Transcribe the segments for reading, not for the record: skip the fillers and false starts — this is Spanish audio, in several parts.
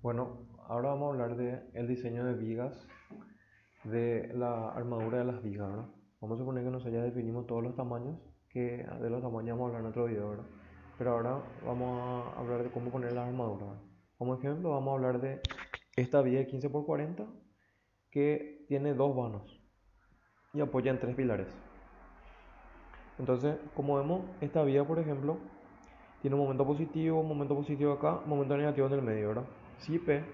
Bueno, ahora vamos a hablar del diseño de vigas, de la armadura de las vigas, ¿verdad? Vamos a suponer que nosotros ya definimos todos los tamaños, que de los tamaños vamos a hablar en otro video, ¿verdad? Pero ahora vamos a hablar de cómo poner las armaduras, ¿verdad? Como ejemplo, vamos a hablar de esta viga de 15 por 40 que tiene dos vanos y apoya en tres pilares. Entonces, como vemos, esta viga, por ejemplo, tiene un momento positivo acá, momento negativo en el medio, ¿verdad? Si P,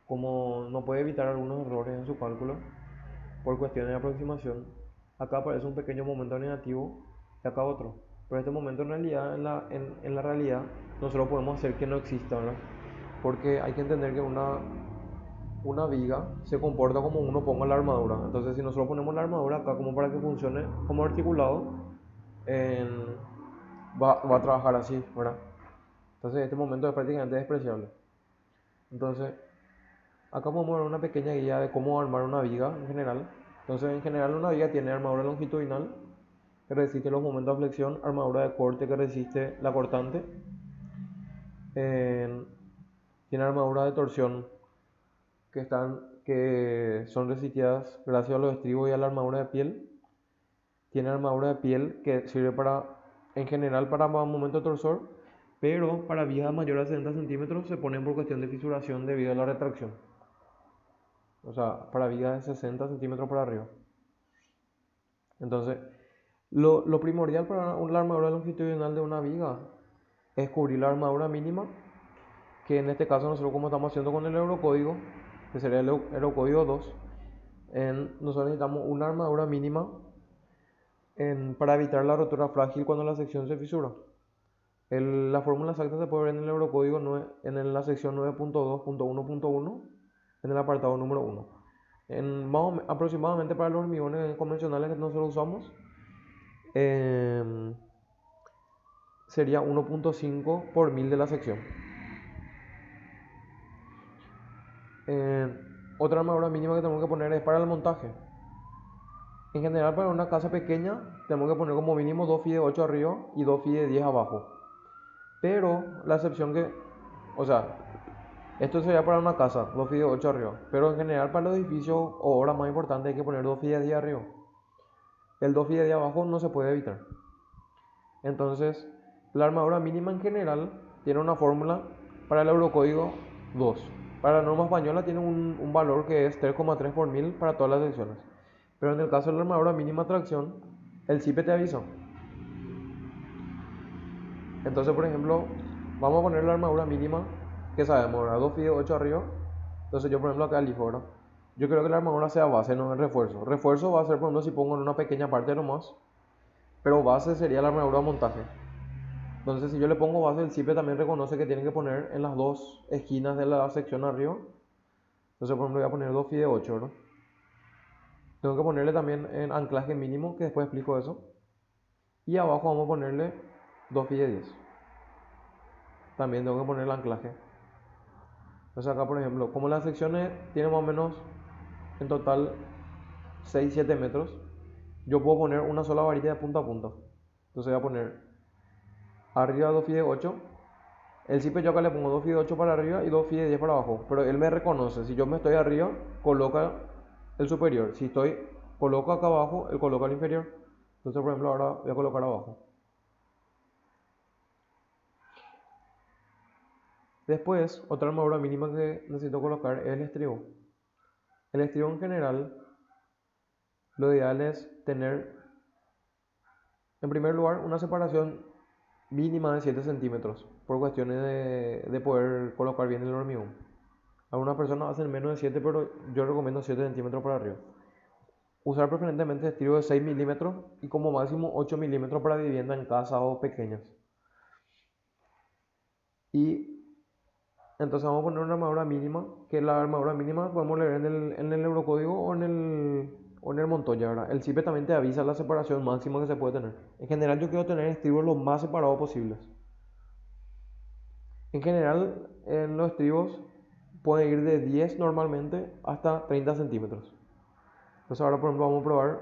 como no puede evitar algunos errores en su cálculo por cuestiones de aproximación, acá aparece un pequeño momento negativo y acá otro. Pero este momento en realidad, en la realidad, nosotros podemos hacer que no exista, ¿verdad? Porque hay que entender que una viga se comporta como uno ponga la armadura. Entonces, si nosotros ponemos la armadura acá como para que funcione como articulado, en- va a trabajar así, ¿verdad? Entonces, este momento es prácticamente despreciable. Entonces, acá podemos ver una pequeña guía de cómo armar una viga en general. Entonces, en general una viga tiene armadura longitudinal que resiste los momentos de flexión, armadura de corte que resiste la cortante, eh, tiene armadura de torsión que son resistidas gracias a los estribos y a la armadura de piel. Tiene armadura de piel que sirve en general para momento de torsor, pero para vigas mayores a 60 centímetros se ponen por cuestión de fisuración debido a la retracción. O sea, para vigas de 60 centímetros para arriba. Entonces, lo primordial para la armadura longitudinal de una viga es cubrir la armadura mínima, que en este caso nosotros como estamos haciendo con el eurocódigo, que sería el eurocódigo 2, nosotros necesitamos una armadura mínima para evitar la rotura frágil cuando la sección se fisura. La fórmula exacta se puede ver en el eurocódigo en la sección 9.2.1.1, en el apartado número 1. Aproximadamente para los hormigones convencionales que nosotros usamos, eh, sería 1.5 por 1000 de la sección. Otra armadura mínima que tenemos que poner es para el montaje. En general, para una casa pequeña tenemos que poner como mínimo 2 FI de 8 arriba y 2 FI de 10 abajo. Pero la excepción o sea, esto sería para una casa, 2 FI de 8 arriba. Pero en general para los edificios o obras más importantes hay que poner 2 FI de 10 arriba. El 2 FI de 10 abajo no se puede evitar. Entonces, la armadura mínima en general tiene una fórmula para el eurocódigo 2. Para la norma española tiene un valor que es 3,3 por 1000 para todas las secciones. Pero en el caso de la armadura mínima tracción, el CIPE te avisa. Entonces, por ejemplo, vamos a poner la armadura mínima que sabemos, ¿verdad? 2 de 8 arriba. Entonces yo, por ejemplo, acá elijo, ¿verdad? Yo quiero que la armadura sea base, no el refuerzo. Refuerzo va a ser, por ejemplo, si pongo en una pequeña parte nomás. Pero base sería la armadura montaje. Entonces, si yo le pongo base, el CIPE también reconoce que tienen que poner en las dos esquinas de la sección arriba. Entonces, por ejemplo, voy a poner 2 de 8, ¿verdad? Tengo que ponerle también en anclaje mínimo, que después explico eso. Y abajo vamos a ponerle 2 de 10. También tengo que poner el anclaje. Entonces acá, por ejemplo, como las secciones tienen más o menos en total 6-7 metros, yo puedo poner una sola varilla de punta a punta. Entonces voy a poner arriba 2 de 8. El CIPE yo acá le pongo 2 de 8 para arriba y 2 de 10 para abajo. Pero él me reconoce. Si yo me estoy arriba, coloca el superior. Si coloco acá abajo, él coloca el inferior. Entonces, por ejemplo, ahora voy a colocar abajo. Después, otra armadura mínima que necesito colocar es el estribo. El estribo en general, lo ideal es tener, en primer lugar, una separación mínima de 7 centímetros por cuestiones de poder colocar bien el hormigón. Algunas personas hacen menos de 7, pero yo recomiendo 7 centímetros para arriba. Usar preferentemente estribo de 6 milímetros y como máximo 8 milímetros para vivienda en casas o pequeñas. Y entonces vamos a poner una armadura mínima, que la armadura mínima podemos leer en el eurocódigo o en el Montoya, ¿verdad? El CIPE también te avisa la separación máxima que se puede tener. En general yo quiero tener estribos lo más separados posibles. En general en los estribos pueden ir de 10 normalmente hasta 30 centímetros. Entonces ahora por ejemplo vamos a probar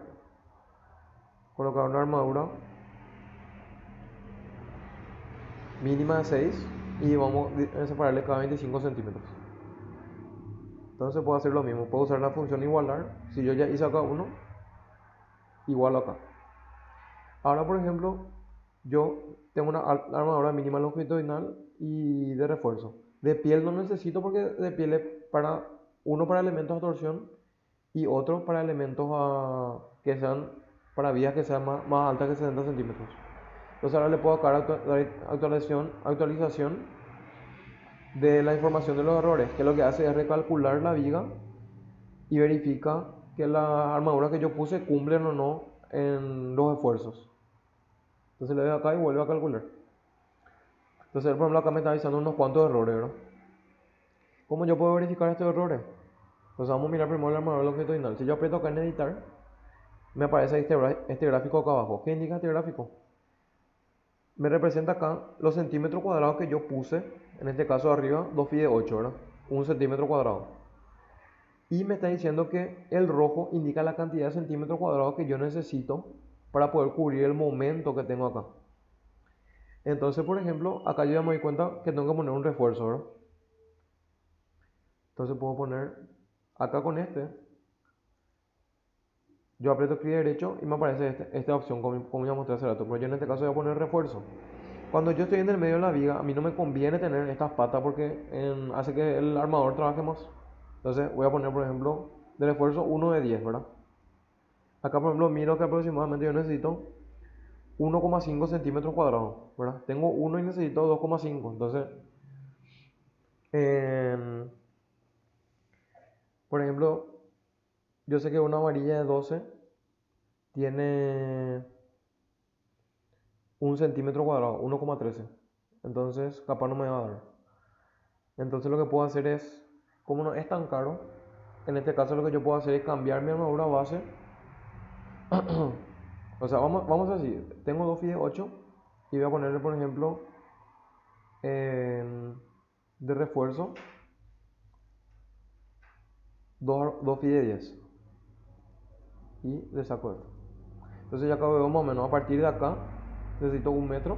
colocar una armadura mínima de 6. y vamos a separarle cada 25 centímetros. Entonces puedo hacer lo mismo, puedo usar la función igualar. Si yo ya hice acá uno, igualo acá. Ahora, por ejemplo, yo tengo una armadura mínima longitudinal y de refuerzo. De piel no necesito porque de piel es para uno para elementos de torsión y otro para elementos que sean para vías que sean más altas que 60 centímetros. Entonces ahora le puedo dar actualización de la información de los errores, que lo que hace es recalcular la viga y verifica que las armaduras que yo puse cumplen o no en los esfuerzos. Entonces le doy acá y vuelve a calcular. Entonces, por ejemplo, acá me está avisando unos cuantos errores, ¿verdad? ¿Cómo yo puedo verificar estos errores? Pues vamos a mirar primero el armador longitudinal. Si yo aprieto acá en editar, me aparece este gráfico acá abajo. ¿Qué indica este gráfico? Me representa acá los centímetros cuadrados que yo puse, en este caso arriba, 2 pi de 8, ¿verdad? 1 centímetro cuadrado. Y me está diciendo que el rojo indica la cantidad de centímetros cuadrados que yo necesito para poder cubrir el momento que tengo acá. Entonces, por ejemplo, acá yo ya me doy cuenta que tengo que poner un refuerzo, ¿verdad? Entonces puedo poner acá con yo aprieto clic derecho y me aparece esta opción como ya mostré hace rato, pero yo en este caso voy a poner refuerzo. Cuando yo estoy en el medio de la viga, a mí no me conviene tener estas patas porque hace que el armador trabaje más. Entonces voy a poner, por ejemplo, de refuerzo 1 de 10, ¿verdad? Acá, por ejemplo, miro que aproximadamente yo necesito 1,5 centímetros cuadrados, ¿verdad? Tengo 1 y necesito 2,5. Entonces, eh, por ejemplo, yo sé que una varilla de 12 tiene 1 centímetro cuadrado, 1,13. Entonces, capaz no me va a dar. Entonces, lo que puedo hacer es, como no es tan caro, en este caso lo que yo puedo hacer es cambiar mi armadura base. O sea, vamos así. Tengo 2 de 8 y voy a ponerle, por ejemplo, de refuerzo 2 de 10. Y le saco esto. Entonces ya acabo de más o menos. A partir de acá necesito 1 metro.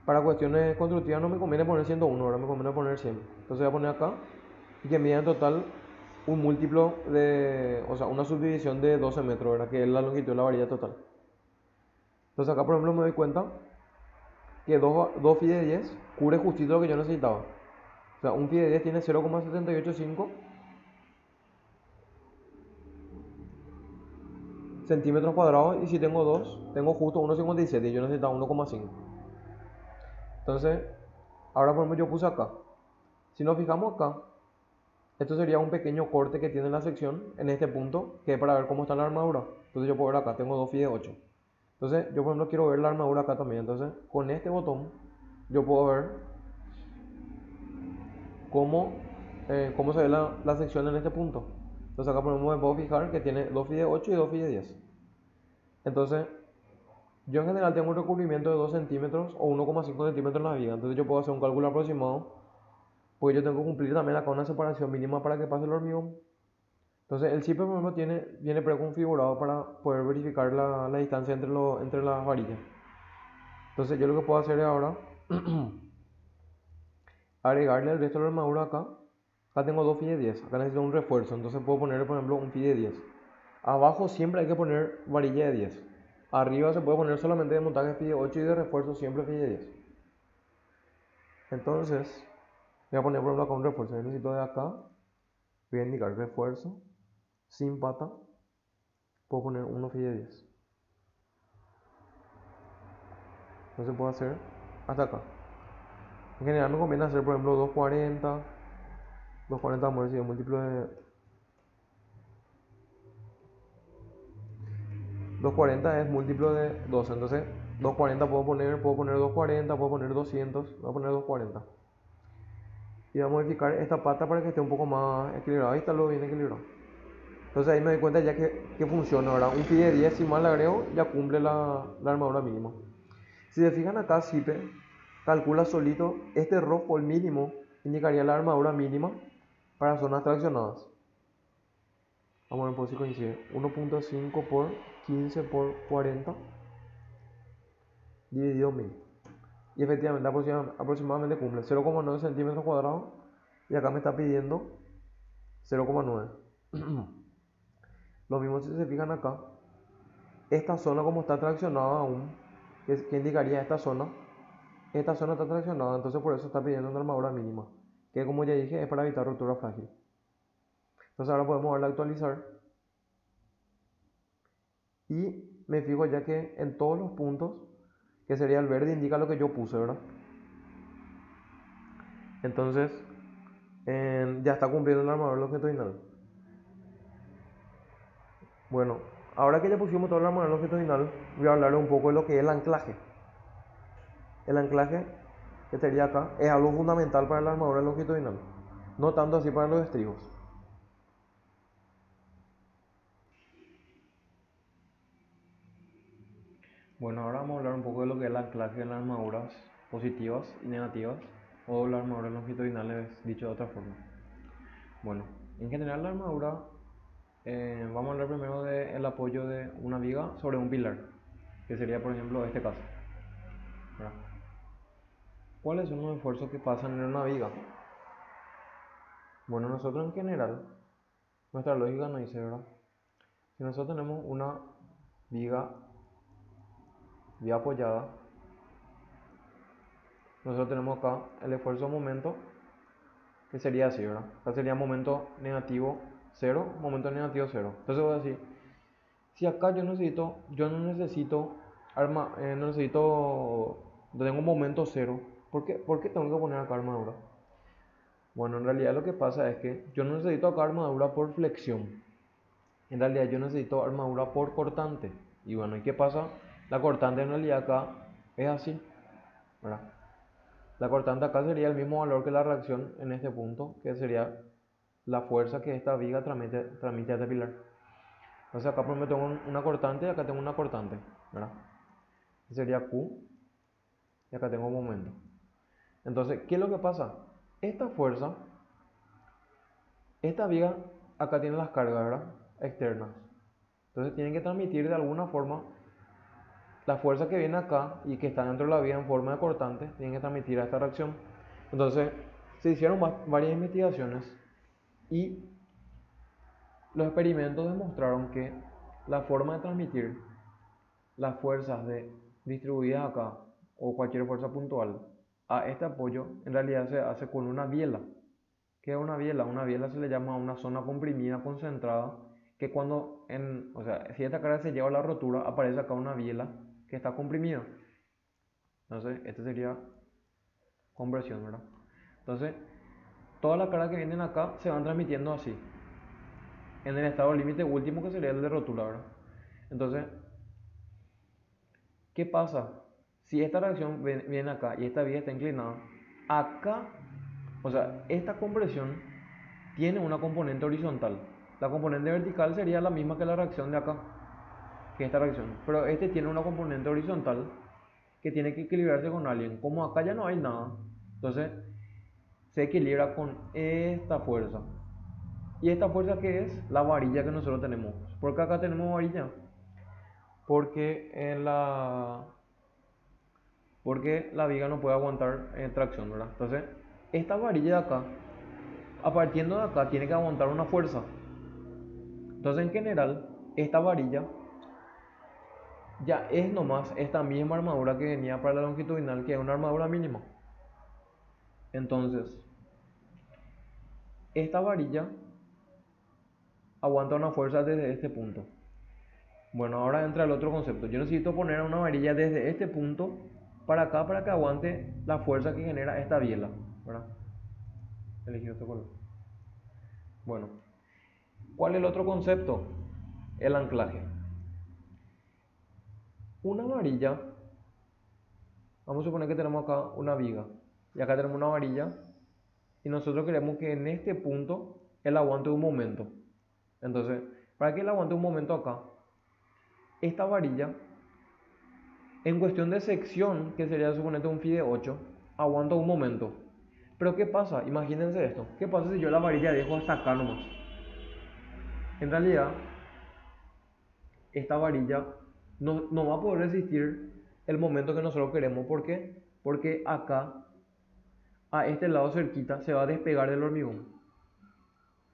Para cuestiones constructivas no me conviene poner 101, ahora me conviene poner 100. Entonces voy a poner acá y que mida en total un múltiplo de, o sea, una subdivisión de 12 metros, ¿verdad? Que es la longitud de la varilla total. Entonces acá, por ejemplo, me doy cuenta que 2 phi de 10 cubre justito lo que yo necesitaba. O sea, un phi de 10 tiene 0,785 centímetros cuadrados y si tengo 2, tengo justo 1,57 y yo necesitaba 1,5. Entonces, ahora por ejemplo yo puse acá. Si nos fijamos acá, esto sería un pequeño corte que tiene la sección en este punto, que es para ver cómo está la armadura. Entonces yo puedo ver acá, tengo 2 phi de 8. Entonces yo por ejemplo quiero ver la armadura acá también. Entonces con este botón yo puedo ver cómo, cómo se ve la sección en este punto. Entonces acá por ejemplo me puedo fijar que tiene 2 phi de 8 y 2 phi de 10. Entonces yo en general tengo un recubrimiento de 2 centímetros o 1,5 centímetros en la viga. Entonces yo puedo hacer un cálculo aproximado, porque yo tengo que cumplir también acá una separación mínima para que pase el hormigón. Entonces el chip por ejemplo viene preconfigurado para poder verificar la distancia entre las varillas. Entonces yo lo que puedo hacer es ahora agregarle el resto de la armadura acá. Acá tengo 2 phi de 10, acá necesito un refuerzo, entonces puedo ponerle por ejemplo un phi de 10. Abajo siempre hay que poner varilla de 10. Arriba se puede poner solamente de montaje phi de 8 y de refuerzo siempre phi de 10. Entonces voy a poner por ejemplo acá un refuerzo. Yo necesito de acá, voy a indicar refuerzo sin pata, puedo poner 1 phi de 10. Entonces puedo hacer hasta acá. En general me conviene hacer por ejemplo 240. 240 vamos a ver si es múltiplo de 240 es múltiplo de 12. Entonces 240 puedo poner 240, puedo poner 200, voy a poner 240. Y vamos a modificar esta pata para que esté un poco más equilibrado. Ahí está lo bien equilibrado. Entonces ahí me doy cuenta ya que funciona, ¿verdad? Un phi de 10 si más le agrego ya cumple la armadura mínima. Si se fijan acá, Zipe calcula solito este rojo, el mínimo, indicaría la armadura mínima para zonas traccionadas. Vamos a ver por si coincide. 1.5 por 15 por 40 dividido 1000. y efectivamente aproximadamente cumple 0,9 centímetros cuadrados y acá me está pidiendo 0,9. Lo mismo si se fijan acá, esta zona como está traccionada aún, que indicaría esta zona está traccionada, entonces por eso está pidiendo una armadura mínima, que como ya dije es para evitar ruptura frágil. Entonces ahora podemos darle a actualizar y me fijo ya que en todos los puntos, que sería el verde, indica lo que yo puse, ¿verdad? Entonces ya está cumpliendo el armador longitudinal. Bueno, ahora que ya pusimos todo el armador longitudinal, voy a hablar un poco de lo que es el anclaje. El anclaje, que sería acá, es algo fundamental para la armadura longitudinal, no tanto así para los estribos. Bueno, ahora vamos a hablar un poco de lo que es el anclaje en las armaduras positivas y negativas, o las armaduras longitudinales, dicho de otra forma. Bueno, en general la armadura, vamos a hablar primero del apoyo de una viga sobre un pilar, que sería por ejemplo este caso, ¿verdad? ¿Cuáles son los esfuerzos que pasan en una viga? Bueno, nosotros en general, nuestra lógica nos dice, ¿verdad? Si nosotros tenemos una viga bien apoyada, nosotros tenemos acá el esfuerzo momento, que sería así, ¿verdad? Acá sería momento negativo 0, momento negativo 0. Entonces voy a decir, si acá yo no necesito tengo un momento 0, ¿por qué tengo que poner acá armadura? Bueno, en realidad lo que pasa es que yo no necesito acá armadura por flexión. En realidad yo necesito armadura por cortante. Y bueno, ¿y qué pasa? La cortante en realidad acá es así, ¿verdad? La cortante acá sería el mismo valor que la reacción en este punto, que sería la fuerza que esta viga transmite a este pilar. Entonces acá por ejemplo tengo una cortante y acá tengo una cortante, ¿verdad? Que sería Q y acá tengo un momento. Entonces, ¿qué es lo que pasa? Esta fuerza, esta viga acá tiene las cargas, ¿verdad? Externas. Entonces tienen que transmitir de alguna forma la fuerza que viene acá y que está dentro de la viga en forma de cortante, tienen que transmitir a esta reacción. Entonces se hicieron varias investigaciones y los experimentos demostraron que la forma de transmitir las fuerzas distribuidas acá o cualquier fuerza puntual a este apoyo en realidad se hace con una biela. ¿Qué es una biela? Una biela se le llama a una zona comprimida concentrada que cuando, o sea, si esta carga se lleva a la rotura, aparece acá una biela que está comprimida. Entonces, este sería compresión, ¿verdad? Entonces, todas las cargas que vienen acá se van transmitiendo así, en el estado límite último que sería el de rotura, ¿verdad? Entonces, ¿qué pasa? Si esta reacción viene acá y esta vía está inclinada, acá, o sea, esta compresión tiene una componente horizontal. La componente vertical sería la misma que la reacción de acá, que esta reacción. Pero este tiene una componente horizontal que tiene que equilibrarse con alguien. Como acá ya no hay nada, entonces se equilibra con esta fuerza. ¿Y esta fuerza qué es? La varilla que nosotros tenemos. ¿Por qué acá tenemos varilla? Porque la viga no puede aguantar tracción, ¿verdad? Entonces, esta varilla de acá, a partir de acá, tiene que aguantar una fuerza. Entonces, en general, esta varilla ya es nomás esta misma armadura que venía para la longitudinal, que es una armadura mínima. Entonces, esta varilla aguanta una fuerza desde este punto. Bueno, ahora entra el otro concepto. Yo necesito poner una varilla desde este punto para acá para que aguante la fuerza que genera esta biela, ¿verdad? Elegí otro color. Bueno, ¿cuál es el otro concepto? El anclaje. Una varilla, vamos a suponer que tenemos acá una viga y acá tenemos una varilla y nosotros queremos que en este punto él aguante un momento. Entonces, para que él aguante un momento acá, esta varilla, en cuestión de sección, que sería suponete un phi de 8, aguanta un momento. Pero ¿qué pasa? Imagínense esto. ¿Qué pasa si yo la varilla dejo hasta acá nomás? En realidad, esta varilla no va a poder resistir el momento que nosotros queremos. ¿Por qué? Porque acá, a este lado cerquita, se va a despegar del hormigón.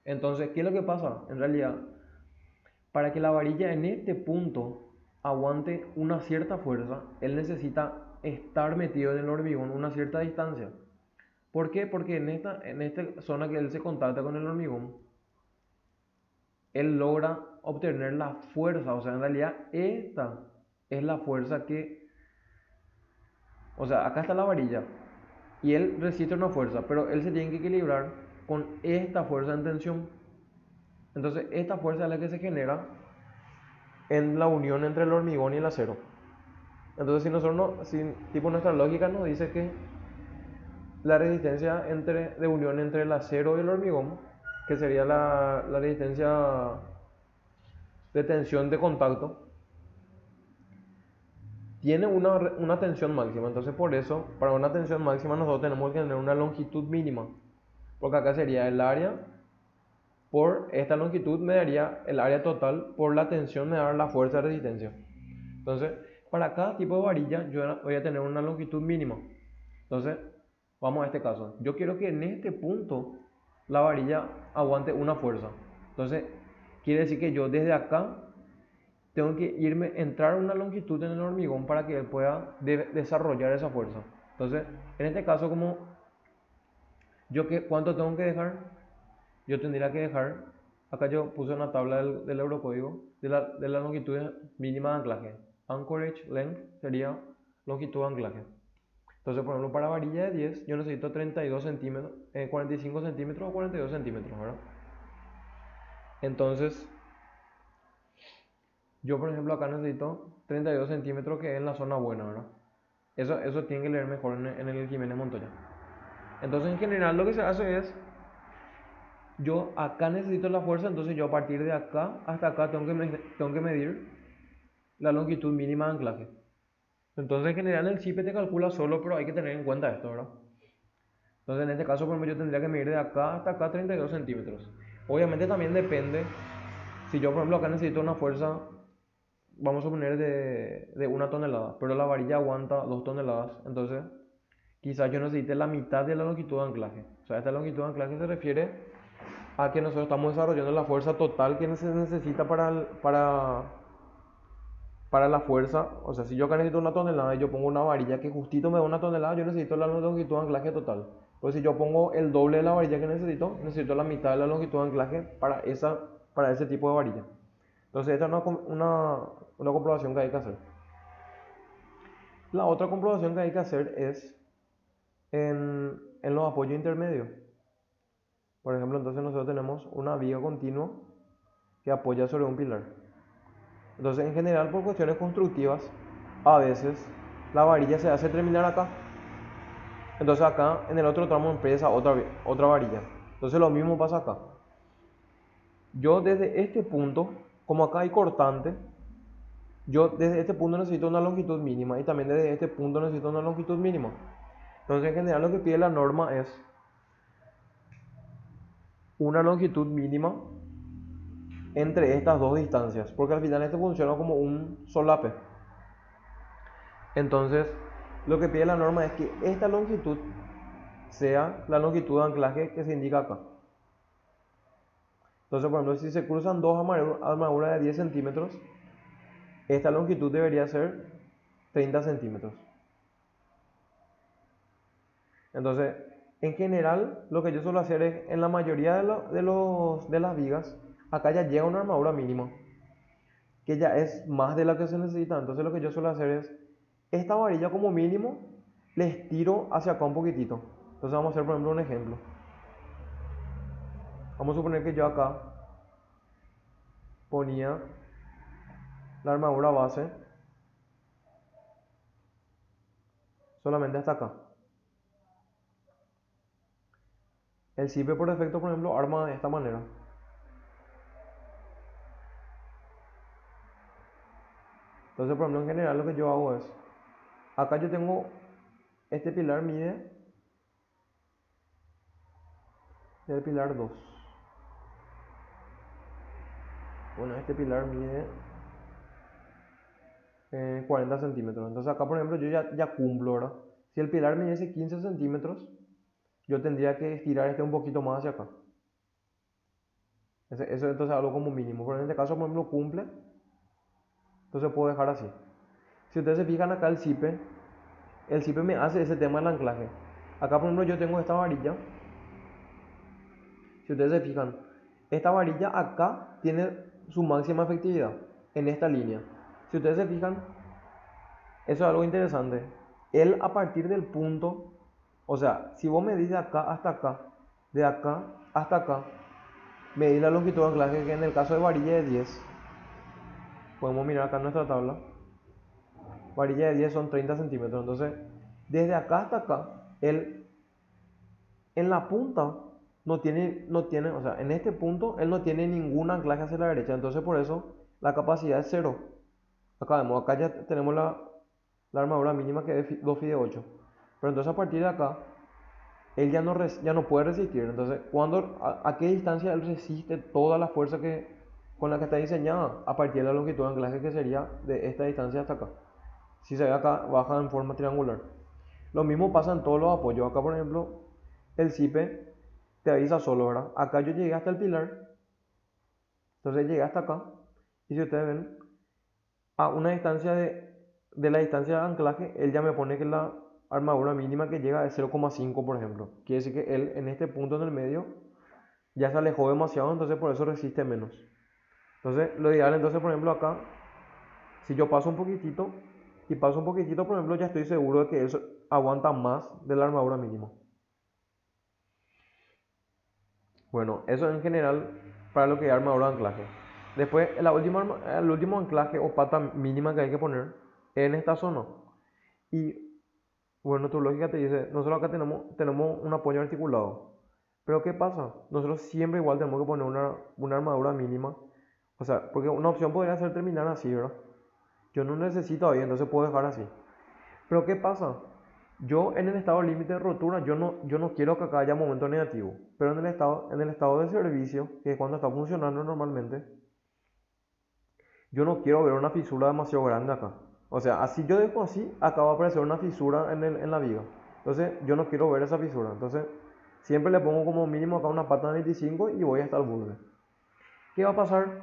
Entonces, ¿qué es lo que pasa? En realidad, para que la varilla en este punto aguante una cierta fuerza, él necesita estar metido en el hormigón una cierta distancia. ¿Por qué? Porque en esta zona que él se contacta con el hormigón, él logra obtener la fuerza. O sea, en realidad esta es la fuerza que... O sea, acá está la varilla y él resiste una fuerza, pero él se tiene que equilibrar con esta fuerza en tensión. Entonces, esta fuerza es la que se genera en la unión entre el hormigón y el acero. Entonces, si nosotros no, si, tipo nuestra lógica nos dice que la resistencia de unión entre el acero y el hormigón, que sería la resistencia de tensión de contacto, tiene una tensión máxima. Entonces, por eso, para una tensión máxima nosotros tenemos que tener una longitud mínima, porque acá sería el área por esta longitud me daría el área total, por la tensión me da la fuerza de resistencia. Entonces, para cada tipo de varilla yo voy a tener una longitud mínima. Entonces, vamos a este caso. Yo quiero que en este punto la varilla aguante una fuerza. Entonces, quiere decir que yo desde acá tengo que entrar una longitud en el hormigón para que él pueda desarrollar esa fuerza. Entonces, en este caso, como ¿cuánto tengo que dejar? Yo tendría que dejar, acá yo puse una tabla del eurocódigo de la longitud mínima de anclaje. Anchorage length sería longitud de anclaje. Entonces, por ejemplo, para varilla de 10 yo necesito 32 centímetros, 45 centímetros o 42 centímetros, ¿verdad? Entonces, yo por ejemplo acá necesito 32 centímetros, que es en la zona buena, ¿verdad? Eso tiene que leer mejor en el Jiménez Montoya. Entonces, en general lo que se hace es, yo acá necesito la fuerza, entonces yo a partir de acá hasta acá tengo que medir la longitud mínima de anclaje. Entonces, en general el CIPE te calcula solo, pero hay que tener en cuenta esto, ¿verdad? Entonces, en este caso, por ejemplo, yo tendría que medir de acá hasta acá 32 centímetros. Obviamente también depende, si yo por ejemplo acá necesito una fuerza, vamos a poner de 1 tonelada, pero la varilla aguanta 2 toneladas, entonces quizás yo necesite la mitad de la longitud de anclaje. O sea, esta longitud de anclaje se refiere a que nosotros estamos desarrollando la fuerza total que se necesita para la fuerza. O sea, si yo acá necesito 1 tonelada y yo pongo una varilla que justito me da 1 tonelada, yo necesito la longitud de anclaje total. Pues si yo pongo el doble de la varilla que necesito la mitad de la longitud de anclaje para ese tipo de varilla. Entonces esta es una comprobación que hay que hacer. La otra comprobación que hay que hacer es en los apoyos intermedios. Por ejemplo, entonces nosotros tenemos una viga continua que apoya sobre un pilar. Entonces, en general, por cuestiones constructivas, a veces la varilla se hace terminar acá. Entonces acá en el otro tramo empieza otra varilla. Entonces lo mismo pasa acá. Yo desde este punto, como acá hay cortante, yo desde este punto necesito una longitud mínima y también desde este punto necesito una longitud mínima. Entonces, en general, lo que pide la norma es una longitud mínima entre estas dos distancias, porque al final esto funciona como un solape. Entonces, lo que pide la norma es que esta longitud sea la longitud de anclaje que se indica acá. Entonces, por ejemplo, si se cruzan dos armaduras de 10 centímetros, esta longitud debería ser 30 centímetros. Entonces, en general, lo que yo suelo hacer es, en la mayoría de las vigas, acá ya llega una armadura mínima, que ya es más de la que se necesita. Entonces, lo que yo suelo hacer es, esta varilla como mínimo, le estiro hacia acá un poquitito. Entonces, vamos a hacer, por ejemplo, un ejemplo. Vamos a suponer que yo acá ponía la armadura base solamente hasta acá. El CIPE por defecto, por ejemplo, arma de esta manera. Entonces, por ejemplo, en general lo que yo hago es, acá yo tengo, este pilar mide el pilar 2. Bueno, este pilar mide 40 centímetros. Entonces acá, por ejemplo, yo ya cumplo, ¿verdad? Si el pilar midiese 15 centímetros, yo tendría que estirar este un poquito más hacia acá. Eso entonces es algo como mínimo. Pero en este caso, por ejemplo, cumple. Entonces puedo dejar así. Si ustedes se fijan acá el cipe me hace ese tema del anclaje. Acá, por ejemplo, yo tengo esta varilla. Si ustedes se fijan, esta varilla acá tiene su máxima efectividad en esta línea. Si ustedes se fijan, eso es algo interesante. Él a partir del punto, o sea, si vos medís de acá hasta acá, de acá hasta acá, medís la longitud de anclaje, que en el caso de varilla de 10, podemos mirar acá en nuestra tabla, varilla de 10 son 30 centímetros. Entonces, desde acá hasta acá, él en la punta no tiene, o sea, en este punto él no tiene ningún anclaje hacia la derecha. Entonces, por eso la capacidad es 0. Acá ya tenemos la armadura mínima que es 2 de 8. Pero entonces a partir de acá, él ya no puede resistir. Entonces, ¿a qué distancia él resiste toda la fuerza con la que está diseñada? A partir de la longitud de anclaje, que sería de esta distancia hasta acá. Si se ve acá, baja en forma triangular. Lo mismo pasa en todos los apoyos. Acá, por ejemplo, el cipe te avisa solo, ¿verdad? Acá yo llegué hasta el pilar. Entonces llegué hasta acá. Y si ustedes ven, a una distancia de la distancia de anclaje, él ya me pone que la armadura mínima que llega es 0,5, por ejemplo. Quiere decir que él en este punto en el medio ya se alejó demasiado, entonces por eso resiste menos. Entonces lo ideal, entonces, por ejemplo, acá, si yo paso un poquitito y paso un poquitito, por ejemplo, ya estoy seguro de que eso aguanta más de la armadura mínima. Bueno, eso en general para lo que es armadura de anclaje. Después, el último anclaje o pata mínima que hay que poner es en esta zona. Y bueno, tu lógica te dice, nosotros acá tenemos un apoyo articulado. Pero ¿qué pasa? Nosotros siempre igual tenemos que poner una armadura mínima. O sea, porque una opción podría ser terminar así, ¿verdad? Yo no necesito ahí, entonces puedo dejar así. Pero ¿qué pasa? Yo en el estado límite de rotura, yo no quiero que acá haya momento negativo. Pero en el estado de servicio, que es cuando está funcionando normalmente, yo no quiero ver una fisura demasiado grande acá. O sea, así yo dejo así, acá va a aparecer una fisura en la viga. Entonces, yo no quiero ver esa fisura. Entonces, siempre le pongo como mínimo acá una pata de 25 y voy hasta el borde. ¿Qué va a pasar?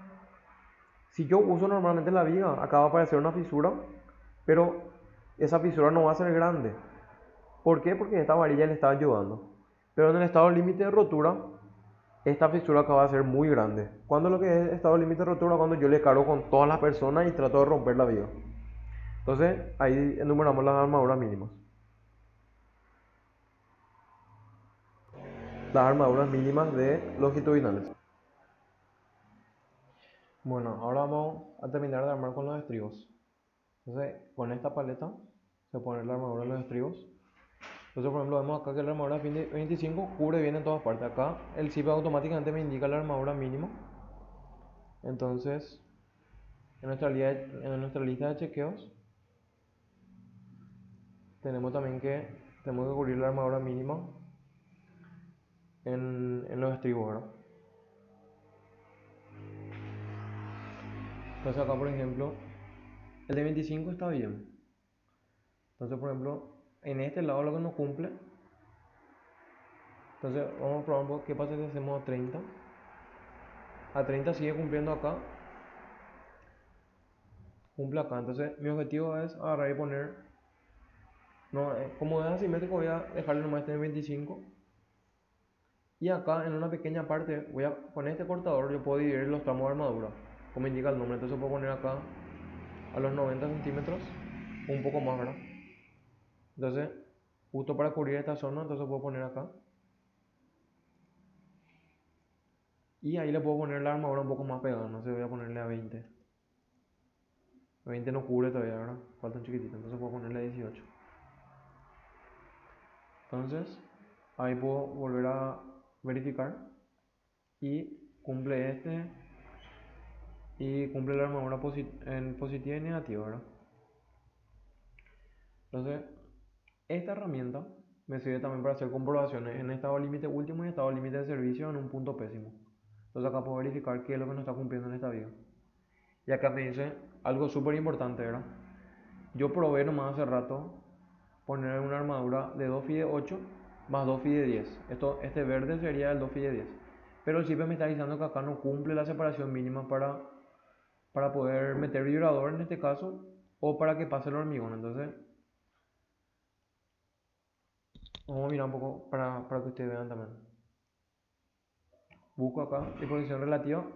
Si yo uso normalmente la viga, acá va a aparecer una fisura, pero esa fisura no va a ser grande. ¿Por qué? Porque esta varilla le está ayudando. Pero en el estado límite de rotura, esta fisura acá va a ser muy grande. Cuando lo que es estado límite de rotura, cuando yo le cargo con todas las personas y trato de romper la viga. Entonces, ahí enumeramos las armaduras mínimas. Las armaduras mínimas de longitudinales. Bueno, ahora vamos a terminar de armar con los estribos. Entonces, con esta paleta se pone la armadura de los estribos. Entonces, por ejemplo, vemos acá que la armadura 25 cubre bien en todas partes. Acá el zip automáticamente me indica la armadura mínima. Entonces, en nuestra lista de chequeos, tenemos que cubrir la armadura mínima en los estribos, ¿verdad? Entonces acá, por ejemplo, el de 25 está bien. Entonces, por ejemplo, en este lado lo que no cumple. Entonces vamos a probar qué pasa si hacemos a 30. A 30 sigue cumpliendo acá. Cumple acá. Entonces mi objetivo es agarrar y poner. No, como es asimétrico, voy a dejarle nomás este en 25. Y acá en una pequeña parte, con este cortador yo puedo dividir los tramos de armadura, como indica el nombre. Entonces puedo poner acá a los 90 centímetros, un poco más, ¿verdad? Entonces, justo para cubrir esta zona, entonces puedo poner acá. Y ahí le puedo poner la armadura un poco más pegada, no sé, voy a ponerle a 20. 20 no cubre todavía, ¿verdad? Falta un chiquitito, entonces puedo ponerle a 18. Entonces, ahí puedo volver a verificar. Y cumple este. Y cumple la armadura en positiva y negativa, ¿verdad? Entonces, esta herramienta me sirve también para hacer comprobaciones en estado límite último y estado límite de servicio en un punto pésimo. Entonces acá puedo verificar qué es lo que no está cumpliendo en esta viga. Y acá me dice algo súper importante, ¿verdad? Yo probé nomás hace rato poner una armadura de 2 FI de 8 más 2 FI de 10. Este verde sería el 2 FI de 10. Pero el CIPE me está diciendo que acá no cumple la separación mínima para poder meter vibrador en este caso o para que pase el hormigón. Entonces, vamos a mirar un poco para que ustedes vean también. Busco acá disposición relativa.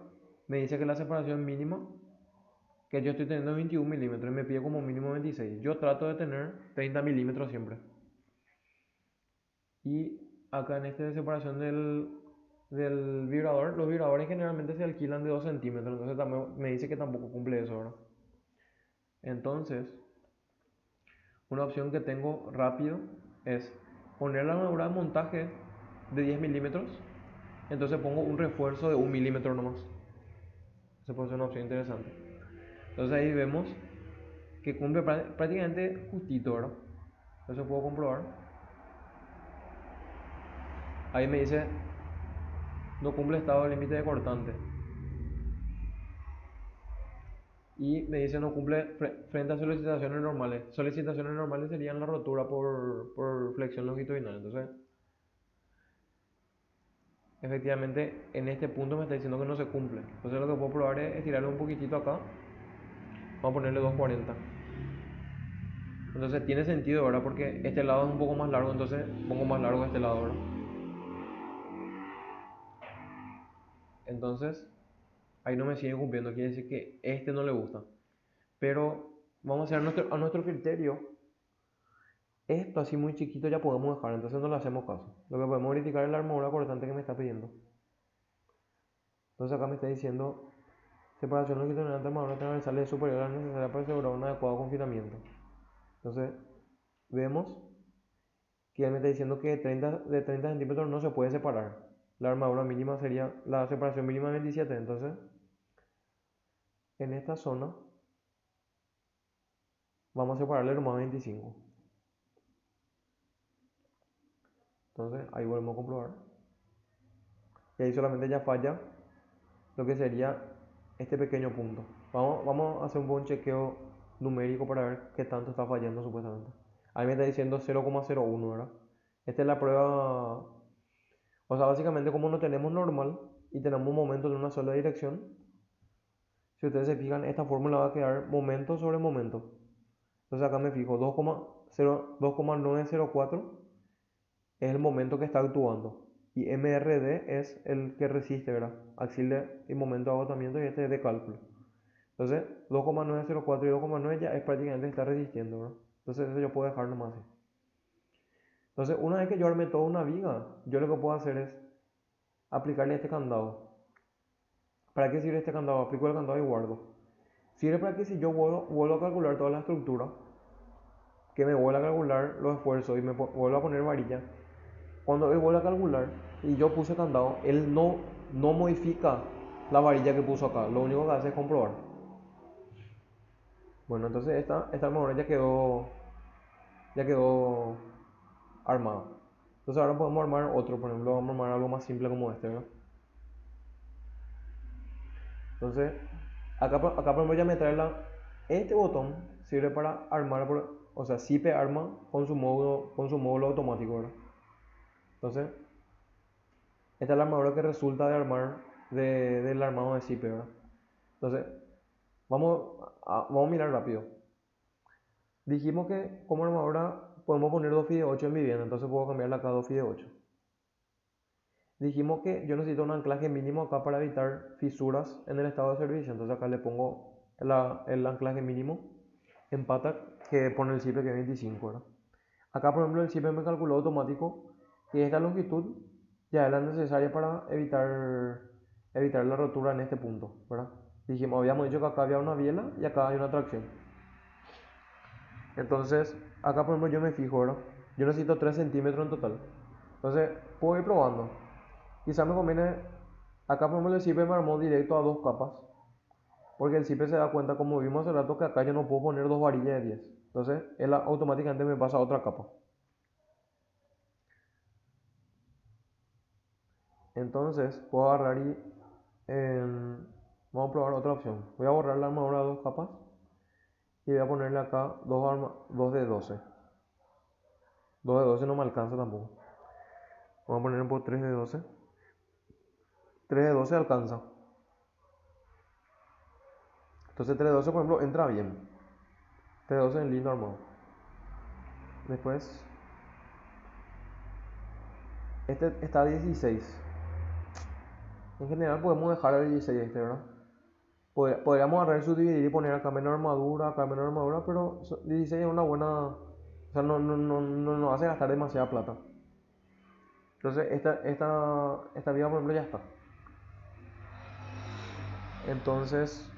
Me dice que la separación mínima que yo estoy teniendo 21 milímetros y me pide como mínimo 26. Yo trato de tener 30 milímetros siempre. Y acá en esta de separación del vibrador, los vibradores generalmente se alquilan de 2 centímetros, entonces también me dice que tampoco cumple eso, ¿verdad? Entonces, una opción que tengo rápido es poner la armadura de montaje de 10 milímetros, entonces pongo un refuerzo de 1 milímetro nomás. Esa puede ser una opción interesante. Entonces ahí vemos que cumple prácticamente justito, ¿verdad? Eso puedo comprobar. Ahí me dice no cumple estado de límite de cortante. Y me dice no cumple frente a solicitaciones normales. Solicitaciones normales serían la rotura por flexión longitudinal. Entonces, efectivamente, en este punto me está diciendo que no se cumple. Entonces lo que puedo probar es estirarle un poquitito acá. Vamos a ponerle 240. Entonces tiene sentido, ¿verdad? Porque este lado es un poco más largo, entonces pongo más largo este lado, ¿verdad? Entonces, ahí no me sigue cumpliendo, quiere decir que este no le gusta. Pero vamos a hacer a nuestro criterio. Esto así muy chiquito ya podemos dejar, entonces no le hacemos caso. Lo que podemos verificar es la armadura cortante que me está pidiendo. Entonces acá me está diciendo separación longitudinal entre armadura transversal es superior a la necesaria para asegurar un adecuado confinamiento. Entonces vemos que él me está diciendo que de 30 centímetros no se puede separar. La armadura mínima sería, la separación mínima 27, entonces en esta zona vamos a separarle nomás 25. Entonces ahí volvemos a comprobar. Y ahí solamente ya falla lo que sería este pequeño punto. Vamos a hacer un buen chequeo numérico para ver qué tanto está fallando supuestamente. Ahí me está diciendo 0,01, ¿verdad? Esta es la prueba. O sea, básicamente como no tenemos normal y tenemos momentos en una sola dirección, si ustedes se fijan, esta fórmula va a quedar momento sobre momento. Entonces acá me fijo, 2,904 es el momento que está actuando. Y MRD es el que resiste, ¿verdad? Axil y momento de agotamiento, y este es de cálculo. Entonces, 2,904 y 2,9 ya es prácticamente está resistiendo, ¿verdad? Entonces eso yo puedo dejar nomás así. Entonces, una vez que yo arme toda una viga, yo lo que puedo hacer es aplicarle este candado. ¿Para qué sirve este candado? Aplico el candado y guardo. Sirve para que si yo vuelvo a calcular toda la estructura, que me vuelva a calcular los esfuerzos y me vuelvo a poner varilla, cuando él vuelve a calcular y yo puse candado, él no modifica la varilla que puso acá, lo único que hace es comprobar. Bueno, entonces esta armadura ya quedó armada. Entonces ahora podemos armar otro, por ejemplo, vamos a armar algo más simple como este, ¿no? Entonces, acá por ejemplo ya me trae este botón sirve para armar, o sea, Zipe arma con su módulo automático, ¿verdad? Entonces, esta es la armadura que resulta de armar del armado de Zipe, ¿verdad? Entonces, vamos a mirar rápido. Dijimos que como armadura podemos poner 2 FI de 8 en vivienda, entonces puedo cambiarla acá a 2 FI de 8. Dijimos que yo necesito un anclaje mínimo acá para evitar fisuras en el estado de servicio, entonces acá le pongo el anclaje mínimo en pata que pone el Zipe que es 25, ¿verdad? Acá por ejemplo el Zipe me calculó automático que esta longitud ya es la necesaria para evitar la rotura en este punto, ¿verdad? Habíamos dicho que acá había una biela y acá hay una tracción. Entonces, acá por ejemplo yo me fijo, ¿verdad? Yo necesito 3 centímetros en total. Entonces, puedo ir probando. Quizá me conviene, acá por ejemplo el Zipe me armó directo a 2 capas. Porque el Zipe se da cuenta, como vimos hace rato, que acá yo no puedo poner 2 varillas de 10. Entonces, él automáticamente me pasa a otra capa. Entonces, puedo agarrar y vamos a probar otra opción. Voy a borrar la armadura de 2 capas y voy a ponerle acá 2 de 12. 2 de 12 no me alcanza tampoco. Vamos a poner por 3 de 12. 3 de 12 alcanza. Entonces 3 de 12 por ejemplo entra bien. 3 de 12 es lindo armado. Después, este está a 16. En general podemos dejar a 16 este, ¿verdad? Podríamos agarrar, subdividir y poner acá menos armadura, pero 16 es una buena... O sea, no nos hace gastar demasiada plata. Entonces, esta viga, por ejemplo, ya está. Entonces,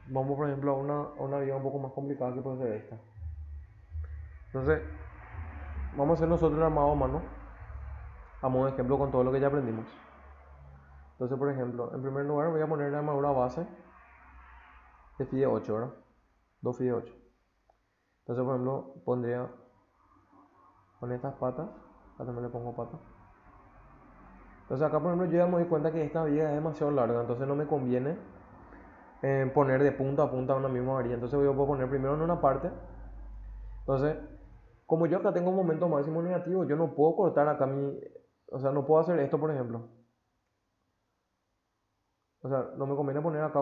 vamos, por ejemplo, a una viga un poco más complicada que puede ser esta. Entonces, vamos a hacer nosotros el armado a mano, a modo de ejemplo con todo lo que ya aprendimos. Entonces, por ejemplo, en primer lugar voy a poner la armadura base de FIDE 8, ¿verdad? 2 FIDE 8. Entonces, por ejemplo, pondría con estas patas, acá también le pongo patas. Entonces acá, por ejemplo, yo ya me doy cuenta que esta viga es demasiado larga, entonces no me conviene poner de punta a punta una misma varilla. Entonces yo puedo poner primero en una parte. Entonces, como yo acá tengo un momento máximo negativo, yo no puedo cortar acá mi... O sea, no puedo hacer esto, por ejemplo. O sea, no me conviene poner acá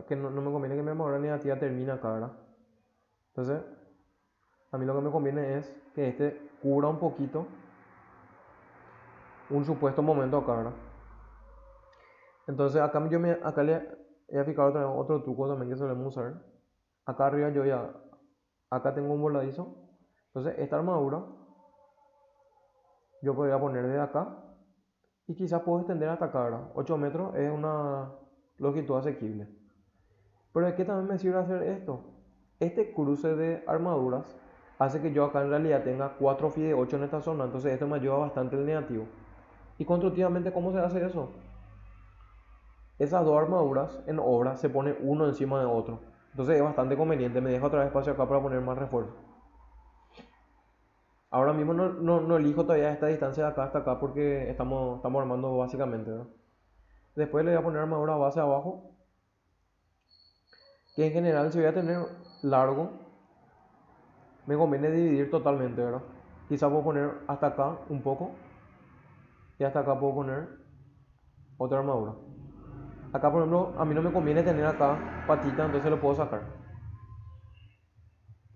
que no me conviene que mi armadura negativa termine acá, ¿verdad? Entonces, a mí lo que me conviene es que este cubra un poquito un supuesto momento acá, ¿verdad? Entonces acá acá le voy a fijar otro truco también que solemos usar. Acá arriba acá tengo un voladizo. Entonces esta armadura yo podría poner de acá y quizás puedo extender hasta acá, ¿verdad? 8 metros es una longitud asequible. Pero ¿de qué también me sirve hacer esto? Este cruce de armaduras hace que yo acá en realidad tenga 4 FIDE 8 en esta zona, entonces esto me ayuda bastante el negativo. ¿Y constructivamente cómo se hace eso? Esas dos armaduras en obra se pone uno encima de otro. Entonces es bastante conveniente. Me deja otra vez espacio acá para poner más refuerzo. Ahora mismo no elijo todavía esta distancia de acá hasta acá porque estamos armando básicamente, ¿verdad? Después le voy a poner armadura base abajo. Que en general si voy a tener largo, me conviene dividir totalmente, ¿verdad? Quizá puedo poner hasta acá un poco. Y hasta acá puedo poner otra armadura. Acá por ejemplo a mí no me conviene tener acá patita, entonces lo puedo sacar,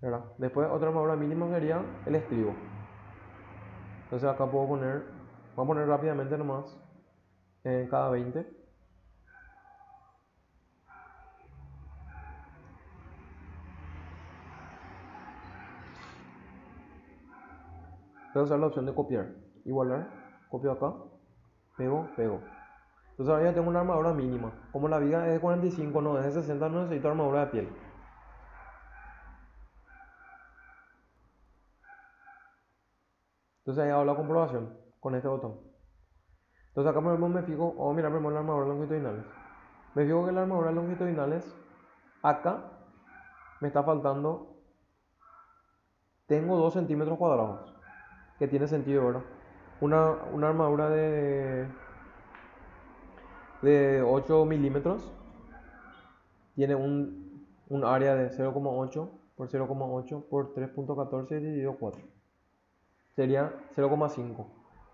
¿verdad? Después otra armadura mínima sería el estribo. Entonces acá puedo poner, voy a poner rápidamente nomás en cada 20. Voy a usar la opción de copiar, igualar, copio acá, pego, pego. Entonces ahora ya tengo una armadura mínima. Como la viga es de 45, no es de 60, no necesito armadura de piel. Entonces ahí hago la comprobación con este botón. Entonces acá por ejemplo me fijo, vamos a mirar primero la armadura longitudinales. Me fijo que la armadura longitudinales, acá me está faltando, tengo 2 centímetros cuadrados, que tiene sentido, ¿verdad? Una armadura de 8 milímetros tiene un área de 0,8 por 0,8 por 3.14 dividido 4. Sería 0,5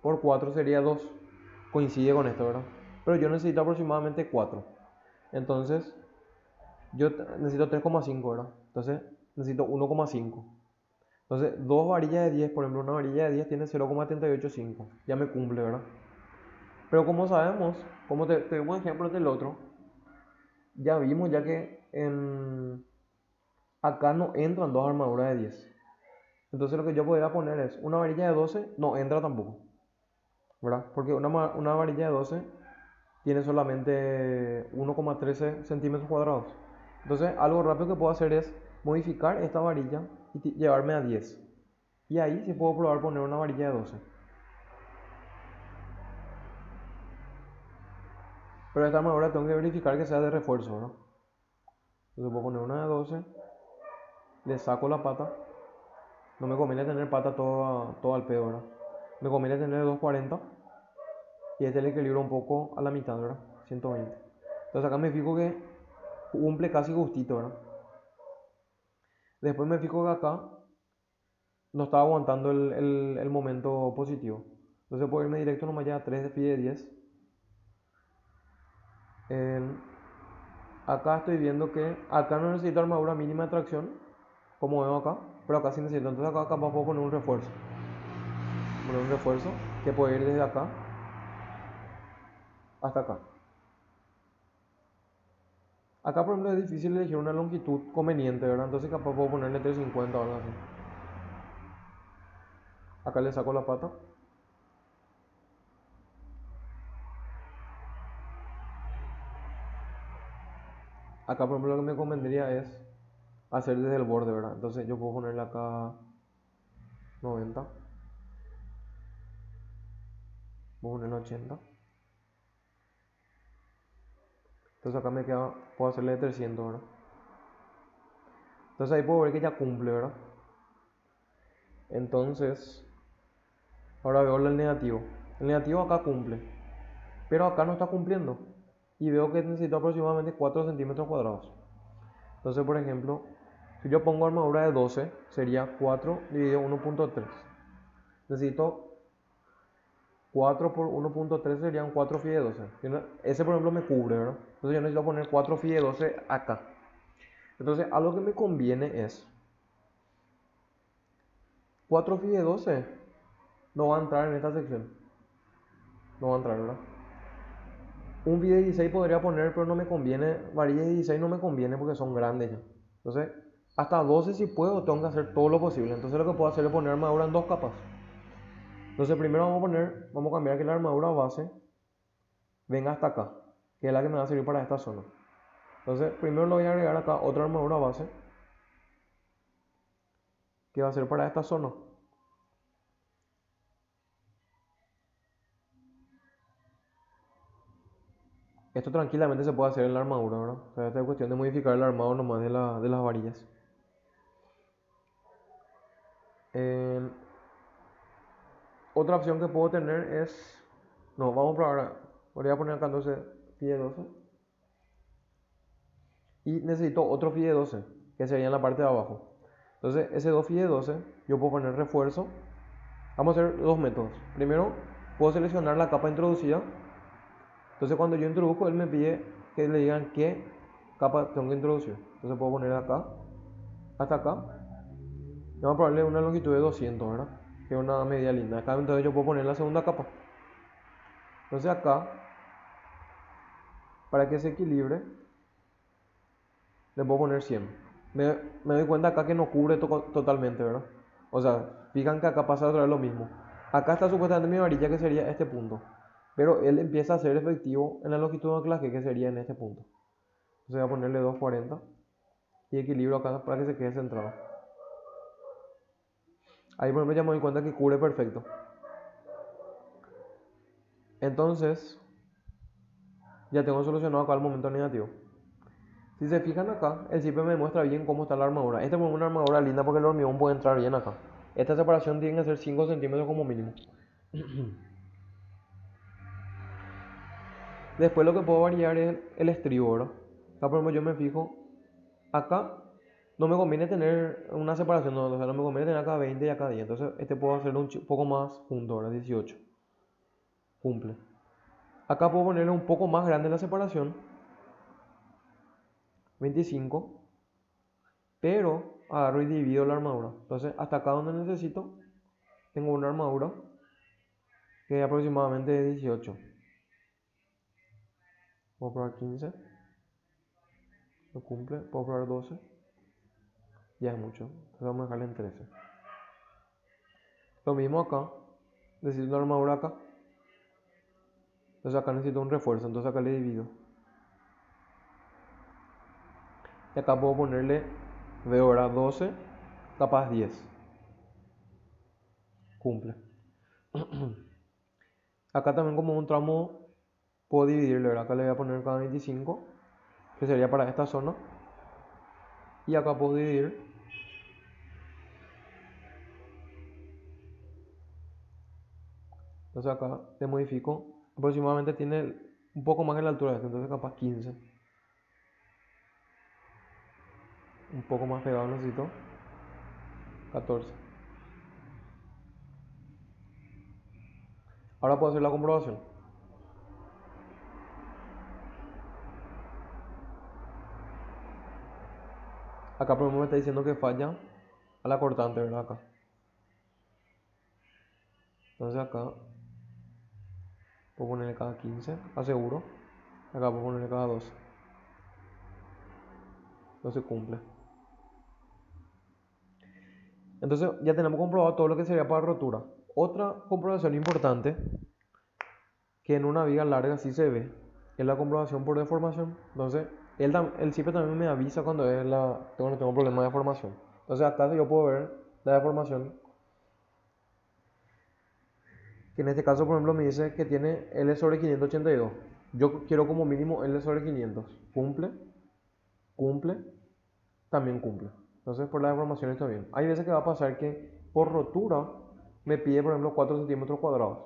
por 4 sería 2. Coincide con esto, ¿verdad? Pero yo necesito aproximadamente 4. Entonces, yo necesito 3,5, ¿verdad? Entonces, necesito 1,5. Entonces, dos varillas de 10, por ejemplo, una varilla de 10 tiene 0,385. Ya me cumple, ¿verdad? Pero como sabemos, como te doy un ejemplo del otro, ya vimos ya que acá no entran dos armaduras de 10. Entonces lo que yo podría poner es una varilla de 12, no entra tampoco, ¿verdad? Porque una varilla de 12 tiene solamente 1,13 centímetros cuadrados. Entonces algo rápido que puedo hacer es modificar esta varilla y llevarme a 10. Y ahí sí puedo probar poner una varilla de 12. Pero esta armadura tengo que verificar que sea de refuerzo, ¿no? Entonces puedo poner una de 12, le saco la pata. No me conviene tener pata todo al pedo, ¿verdad? Me conviene tener 240 y este le equilibra un poco a la mitad, ¿verdad? 120. Entonces acá me fijo que cumple casi justito, ¿verdad? Después me fijo que acá no estaba aguantando el momento positivo. Entonces puedo irme directo nomás ya a 3 de phi de 10. Acá estoy viendo que acá no necesito armadura mínima de tracción, como veo acá, pero acá sí necesito. Entonces acá capaz puedo poner un refuerzo. Poner un refuerzo que puede ir desde acá hasta acá. Acá por ejemplo es difícil elegir una longitud conveniente, ¿verdad? Entonces capaz puedo ponerle 350 o algo así. Acá le saco la pata. Acá por ejemplo lo que me convendría es hacer desde el borde, ¿verdad? Entonces yo puedo ponerle acá 90. Voy a ponerle 80. Entonces acá me queda, puedo hacerle de 300, ¿verdad? Entonces ahí puedo ver que ya cumple, ¿verdad? Entonces, ahora veo el negativo. El negativo acá cumple, pero acá no está cumpliendo. Y veo que necesito aproximadamente 4 centímetros cuadrados. Entonces, por ejemplo, si yo pongo armadura de 12, sería 4 dividido 1.3. Necesito 4 por 1.3 serían 4 phi de 12. Ese, por ejemplo, me cubre, ¿verdad? Entonces yo necesito poner 4 phi de 12 acá. Entonces, algo que me conviene es 4 phi de 12 no va a entrar en esta sección. No va a entrar, ¿verdad? Un phi de 16 podría poner, pero no me conviene. Varillas de 16 no me conviene porque son grandes ya. Entonces, hasta 12 si puedo, tengo que hacer todo lo posible. Entonces lo que puedo hacer es poner armadura en dos capas. Entonces primero vamos a cambiar que la armadura base venga hasta acá, que es la que me va a servir para esta zona. Entonces primero le voy a agregar acá otra armadura base, que va a ser para esta zona. Esto tranquilamente se puede hacer en la armadura, ¿verdad? O sea, esta es cuestión de modificar el armado nomás de las varillas. Eh, Otra opción que puedo tener es... No, vamos a probar. Voy a poner acá entonces phi de 12. Y necesito otro phi de 12, que sería en la parte de abajo. Entonces, ese 2 phi de 12, yo puedo poner refuerzo. Vamos a hacer dos métodos. Primero, puedo seleccionar la capa introducida. Entonces, cuando yo introduzco, él me pide que le digan qué capa tengo que introducir. Entonces, puedo poner acá hasta acá. Vamos a ponerle una longitud de 200, ¿verdad? Que es una medida linda. Acá entonces yo puedo poner la segunda capa. Entonces acá, para que se equilibre, le puedo poner 100. Me doy cuenta acá que no cubre totalmente, ¿verdad? O sea, fijan que acá pasa otra vez lo mismo. Acá está supuestamente mi varilla, que sería este punto. Pero él empieza a ser efectivo en la longitud de anclaje, que sería en este punto. Entonces voy a ponerle 240 y equilibrio acá para que se quede centrado. Ahí por ejemplo ya me doy cuenta que cubre perfecto. Entonces, ya tengo solucionado acá el momento negativo. Si se fijan acá, el CIP me muestra bien cómo está la armadura. Esta es una armadura linda porque el hormigón puede entrar bien acá. Esta separación tiene que ser 5 centímetros como mínimo. Después lo que puedo variar es el estribo, ¿verdad? Acá por ejemplo yo me fijo, acá no me conviene tener una separación, no, o sea, no me conviene tener acá 20 y acá 10. Entonces este puedo hacerlo un poco más junto, ¿verdad? 18. Cumple. Acá puedo ponerle un poco más grande la separación, 25, pero agarro y divido la armadura. Entonces hasta acá donde necesito, tengo una armadura que es aproximadamente 18. Puedo probar 15, no cumple. Puedo probar 12, ya es mucho. Entonces vamos a dejarle en 13. Lo mismo acá, necesito una armadura acá. Entonces acá necesito un refuerzo, entonces acá le divido. Y acá puedo ponerle, veo ahora 12, capaz 10. Cumple. Acá también como un tramo puedo dividirle, ¿verdad? Acá le voy a poner cada 25, que sería para esta zona. Y acá puedo dividir. Entonces acá le modifico. Aproximadamente tiene un poco más en la altura de este, entonces capaz 15. Un poco más pegado necesito. 14. Ahora puedo hacer la comprobación. Acá por ejemplo me está diciendo que falla a la cortante, ¿verdad? Acá. Entonces acá puedo ponerle cada 15, aseguro. Acá puedo ponerle cada 12. Entonces cumple. Entonces ya tenemos comprobado todo lo que sería para rotura. Otra comprobación importante, que en una viga larga sí se ve, es la comprobación por deformación. Entonces el CIPE también me avisa cuando tengo problemas de deformación. Entonces acá yo puedo ver la deformación, que en este caso por ejemplo me dice que tiene L sobre 582. Yo quiero como mínimo L sobre 500. Cumple, cumple, también cumple. Entonces por la deformación está bien. Hay veces que va a pasar que por rotura me pide por ejemplo 4 centímetros cuadrados,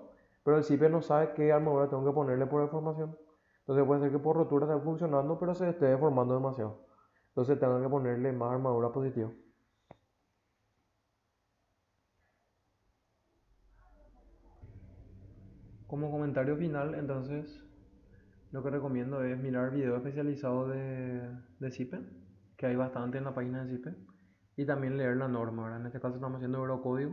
pero el CIPE no sabe qué armadura tengo que ponerle por deformación. Entonces puede ser que por rotura esté funcionando pero se esté deformando demasiado. Entonces tengo que ponerle más armadura positiva. Como comentario final, entonces lo que recomiendo es mirar videos especializados de CIPE, que hay bastante en la página de CIPE, y también leer la norma, ¿verdad? En este caso estamos haciendo Eurocódigo,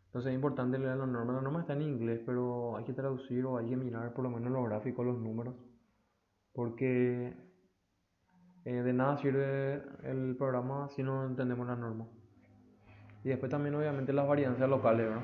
entonces es importante leer la norma. La norma está en inglés, pero hay que traducir o hay que mirar por lo menos los gráficos, los números, porque de nada sirve el programa si no entendemos la norma. Y después también obviamente las varianzas locales, ¿verdad?